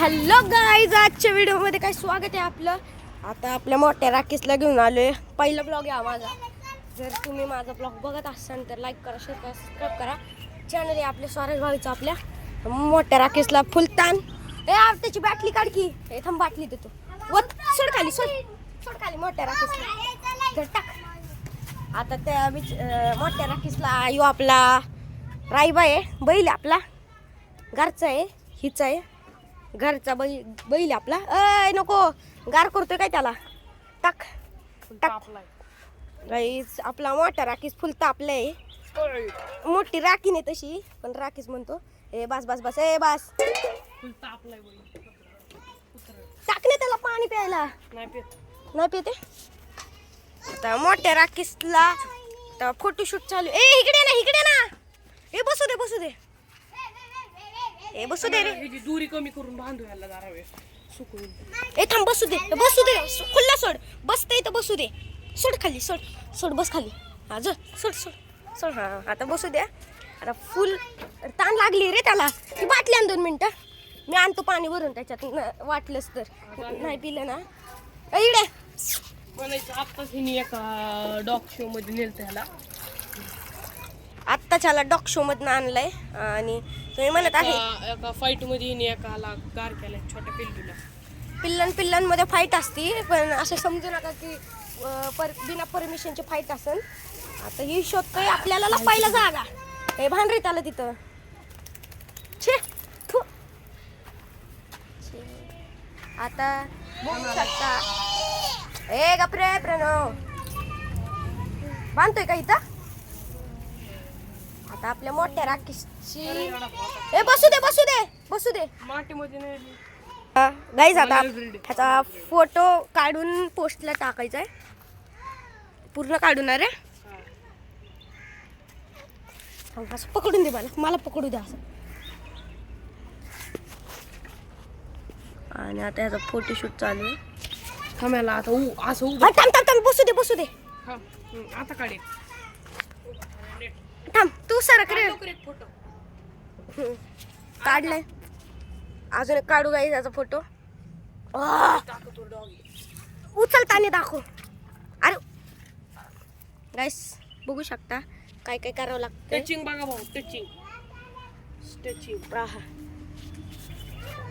Hello guys, आजच्या व्हिडिओमध्ये काय स्वागत आहे आपलं. आता आपल्या मोठ्या राकेशला घेऊन आलोय. पहिला ब्लॉग आहे माझा. जर तुम्ही माझा ब्लॉग बघत असाल तर लाईक करा, शेअर करा, सबस्क्राईब करा. चॅनल आहे आपल्या स्वराज भाईचं. आपल्या मोठ्या राकेशला फुल ताण. त्याची बाटली काढ की. थांब, बाटली देतो. सोड खाली, सोड खाली मोठ्या राकेशला टाक. आता त्या मोठ्या राकेशला यो आपला राईबा आहे, बैल आपला घरचा आहे. हिचा आहे घरचा बैल आपला. नको गार करतोय काय त्याला. टाक टाक. गाईस आपला मोठा राखीस फुल तापलाय. मोठी राखी नाही तशी, पण राखीस म्हणतो. बस बस बस, बस टाक ना त्याला पाणी प्यायला. नाही पिते. आता मोठ्या राखीसला फोटोशूट चालू. इकडे ना. बसू दे बसू दे रे. दुरी कमी करून बांधू याला जरा वेळ सुकून. थांब, बसू दे खुल्ला सोड. बसते इथं, बसू दे. सोड खाली, सोड बस खाली. हा सोड. हा आता बसू द्या. आता फुल ताण लागली रे त्याला. ती बाटली आण 2 मिनिटं. मी आणतो पाणी भरून त्याच्यात, वाटलंच तर. नाही पिलं ना इकडे. म्हणायचं आत्ताच हिने एका डॉग शो मध्ये नेलं त्याला. आत्ताच्याला डॉग शो मधनं आणलंय. आणि तुम्ही म्हणत आहे एका फाईट मध्ये हिने एकाला गार केला, छोट्या पिल्लूला. पिल्लांमध्ये फाईट असती, पण असं समजू नका की बिना परमिशनची फाईट असेल. आता ही शोधतोय आपल्याला लपायला जागा. हे भांडरी त्याला तिथं. छे थू. आता बघू शकता. गपरे प्रणव बांधतोय का इथं. आता आपल्या मोठ्या राकेशची बसू दे मातीमध्ये नाही. गाईज आता ह्याचा फोटो काढून पोस्टला टाकायचा आहे. पूर्ण काढून रे. असं पकडून दे मला पकडू द्या असं. आणि आता ह्याचा फोटोशूट चालू आहे. थांबायला आता असं थांब बसू दे. आता काढे. थांब तू सरक रे. फोटो काढलाय. अजून एक काढू गाईज याचा फोटो. उचलताना दाखव. अरे गाईस बघू शकता काय करावं लागतं. टचिंग बघा भाऊ, टचिंग.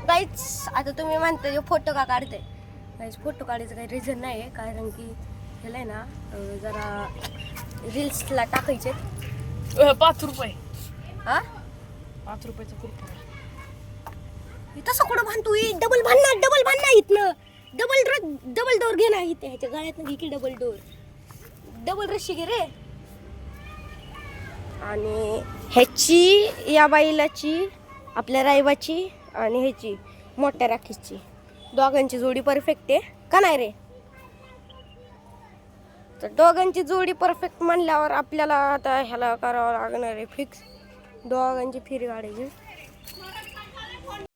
गाईज आता तुम्ही म्हणता फोटो का काढते. गाईज फोटो काढायचं काही रिझन नाही आहे, कारण की ह्याला आहे ना जरा रील्सला टाकायचे. 5 रुपये. हा 5 रुपयाचा कुर्ता. तसं कुठं बांधतो. डबल बांधना इथनं. डबल डोर घे ना. इथे ह्याच्या गळ्यात घे की डबल रशी घे रे. आणि ह्याची, या बाईलाची, आपल्या रायबाची आणि ह्याची मोठ्या राखीची, दोघांची जोडी परफेक्ट आहे का नाही रे. तर दोघांची जोडी परफेक्ट म्हणल्यावर आपल्याला आता ह्याला करावं लागणार आहे फिक्स. दोघांची फिर काढायची.